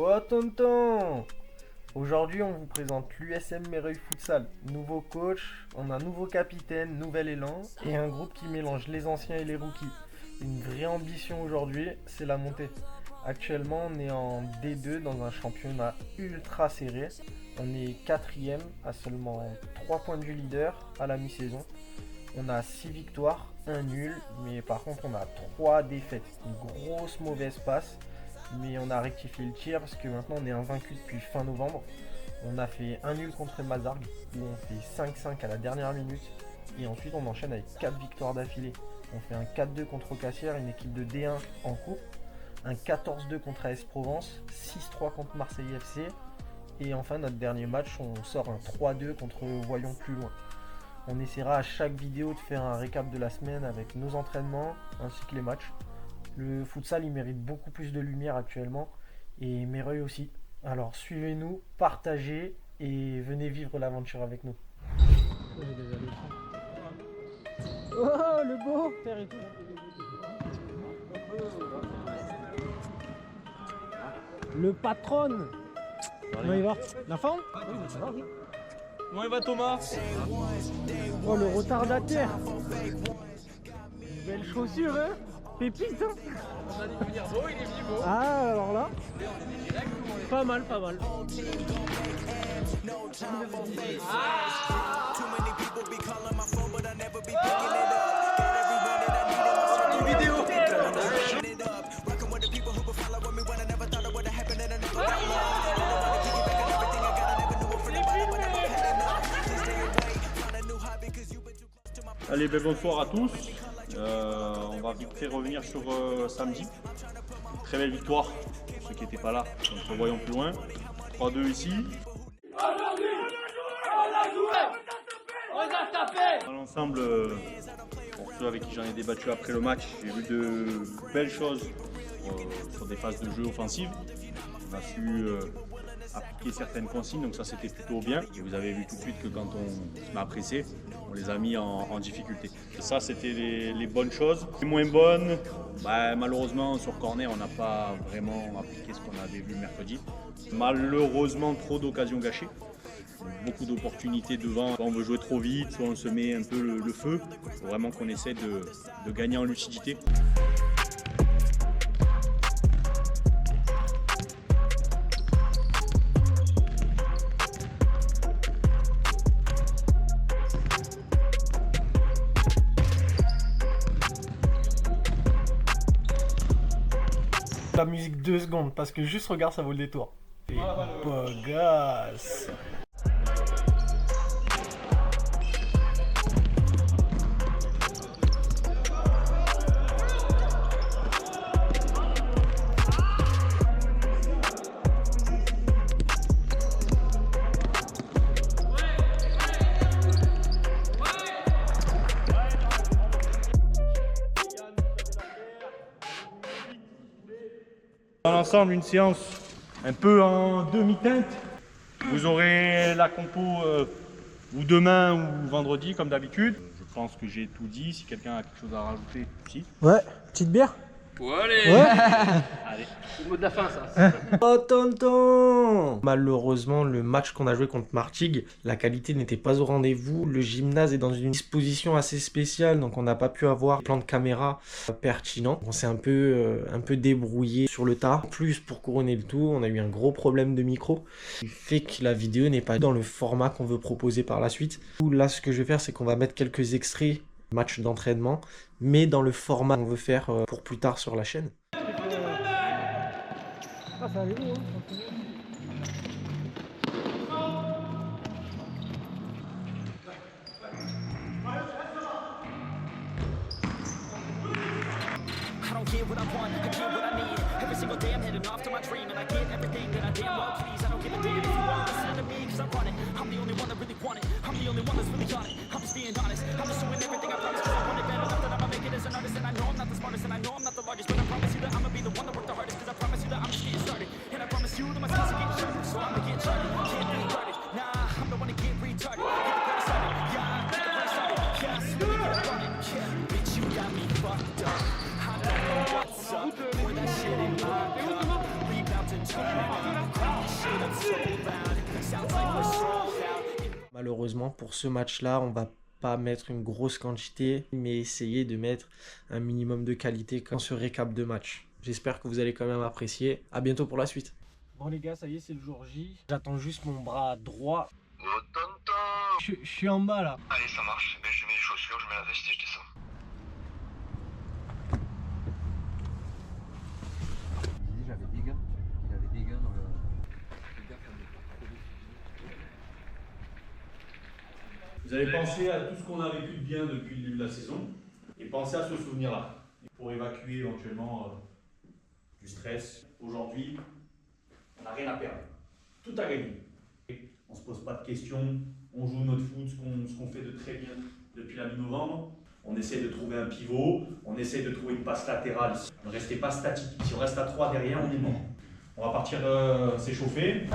Oh tonton! Aujourd'hui on vous présente l'USM Mereuil Futsal. Nouveau coach, on a un nouveau capitaine, nouvel élan et un groupe qui mélange les anciens et les rookies. Une vraie ambition aujourd'hui, c'est la montée. Actuellement on est en D2 dans un championnat ultra serré. On est 4ème à seulement 3 points du leader à la mi-saison. On a 6 victoires, 1 nul, mais par contre on a 3 défaites. Une grosse mauvaise passe. Mais on a rectifié le tir parce que maintenant on est invaincu depuis fin novembre. On a fait un nul contre Mazargues où on fait 5-5 à la dernière minute. Et ensuite on enchaîne avec 4 victoires d'affilée. On fait un 4-2 contre Cassière, une équipe de D1 en coupe. Un 14-2 contre AS Provence, 6-3 contre Marseille FC. Et enfin notre dernier match, on sort un 3-2 contre Voyons plus loin. On essaiera à chaque vidéo de faire un récap de la semaine avec nos entraînements ainsi que les matchs. Le futsal il mérite beaucoup plus de lumière actuellement et Mereuil aussi. Alors suivez-nous, partagez et venez vivre l'aventure avec nous. Oh le beau père et tout. Le patron. Comment il va? La forme? Comment il va Thomas? Oh le retardataire. Belle chaussure hein. Pépite hein. On a dit venir beau, il est venu beau. Ah alors là. Pas mal, pas mal. Vidéo. Allez, ben bonsoir à tous. On va vite fait revenir sur samedi. Très belle victoire pour ceux qui n'étaient pas là. Donc voyons plus loin. 3-2 ici. Dans l'ensemble, pour ceux avec qui j'en ai débattu après le match, j'ai vu de belles choses sur des phases de jeu offensives. On a su appliquer certaines consignes, donc ça c'était plutôt bien. Et vous avez vu tout de suite que quand on se met à presser, on les a mis en difficulté. Et ça c'était les bonnes choses. Les moins bonnes, malheureusement sur corner on n'a pas vraiment appliqué ce qu'on avait vu mercredi. Malheureusement trop d'occasions gâchées. Beaucoup d'opportunités devant, soit on veut jouer trop vite, soit on se met un peu le feu. Il faut vraiment qu'on essaie de gagner en lucidité. La musique 2 secondes parce que juste regarde ça vaut le détour. Et bagasse. Dans l'ensemble, une séance un peu en demi-teinte. Vous aurez la compo ou demain ou vendredi comme d'habitude. Je pense que j'ai tout dit. Si quelqu'un a quelque chose à rajouter, si. Ouais, petite bière. Allez. Ouais. Allez. C'est le mot de la fin, ça. Oh tonton! Malheureusement, le match qu'on a joué contre Martigues, la qualité n'était pas au rendez-vous. Le gymnase est dans une disposition assez spéciale, donc on n'a pas pu avoir un plan de caméra pertinent. On s'est un peu débrouillé sur le tas. En plus, pour couronner le tout, on a eu un gros problème de micro, qui fait que la vidéo n'est pas dans le format qu'on veut proposer par la suite. Là, ce que je vais faire, c'est qu'on va mettre quelques extraits match d'entraînement, mais dans le format qu'on veut faire pour plus tard sur la chaîne. Ah, ça allait où, hein. I don't get what I want, I get what I need. Every single day I'm heading off to my dream, and I get everything that I damn well please. I don't give a damn if you want to listen to me, cause I'm running. I'm the only one that really want it. I'm the only one that's really got it. I'm just being honest. I'm just doing everything I promised, cause I want it bad enough that I'ma make it as an artist. And I know I'm not the smartest, and I I know I'm not the largest, but I promise you that I'ma be the one to work the hardest. Cause I promise you that I'm just getting started. And I promise you that my skills are getting sharper. So I'ma get started, can't be guarded. Nah, I'm the one to get retarded. Get the party started, yeah, get the party started. Yeah, so let me get up on it. Yeah, bitch, you got me fucked up. I don't know what's up. Pour that shit in my cup. We about to turn up. Crank this shit up so loud. Sounds like we're sold out. Malheureusement, pour ce match-là, on va pas mettre une grosse quantité, mais essayer de mettre un minimum de qualité dans ce récap de match. J'espère que vous allez quand même apprécier. À bientôt pour la suite. Bon les gars, ça y est, c'est le jour J. J'attends juste mon bras droit. Oh tonton. Je suis en bas là. Allez, ça marche. Ben, je mets les chaussures, je mets la veste et je descends. J'avais des gars. Il avait des gars dans le. Vous avez pensé à tout ce qu'on a vécu de bien depuis le début de la saison et pensez à ce souvenir-là pour évacuer éventuellement du stress. Aujourd'hui, on n'a rien à perdre. Tout à gagner. On ne se pose pas de questions, on joue notre foot, ce qu'on fait de très bien depuis la mi-novembre. On essaie de trouver un pivot, on essaie de trouver une passe latérale. Ne restez pas statique. Si on reste à 3 derrière, on est mort. On va partir s'échauffer.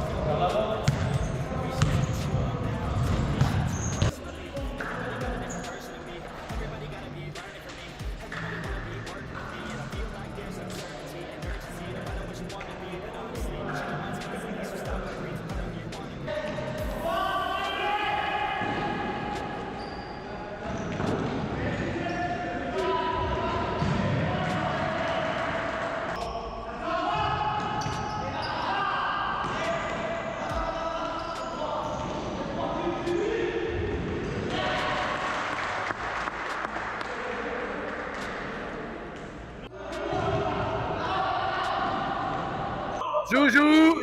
Joue.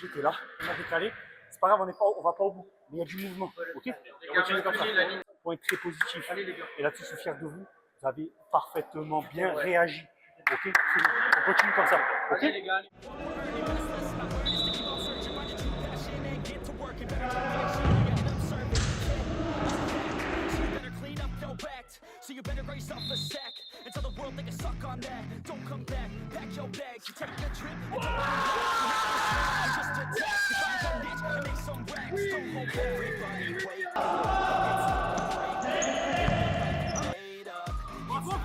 J'étais là, on a décalé. C'est pas grave, on va pas au bout, mais il y a du mouvement. Ok, on continue comme ça. Point très positif. Et là-dessus, je suis fier de vous. Vous avez parfaitement bien réagi. Ok, on continue comme ça. Ok. So you better raise up a sack and tell the world they can suck on that. Don't come back, pack your bags, you take a trip and just attack. You find your niche and make some racks. Don't hold everybody, wake up. Wait up, it's not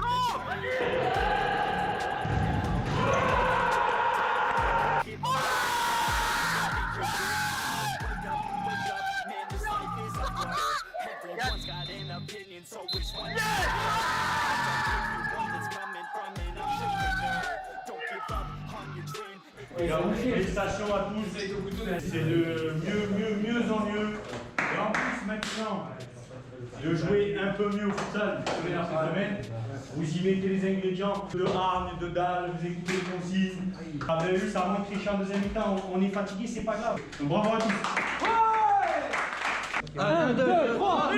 wake up, man, this life is a grind. Everyone's got an opinion, so which one? Félicitations à tous, c'est de mieux en mieux. Et en plus maintenant, de jouer un peu mieux au futsal cette semaine. Vous y mettez les ingrédients de hargne, de dalle, vous écoutez les consignes. Vous avez vu, ça manque triché en deuxième mi-temps, on est fatigué, c'est pas grave. Donc bravo à tous. 1, 2, 3,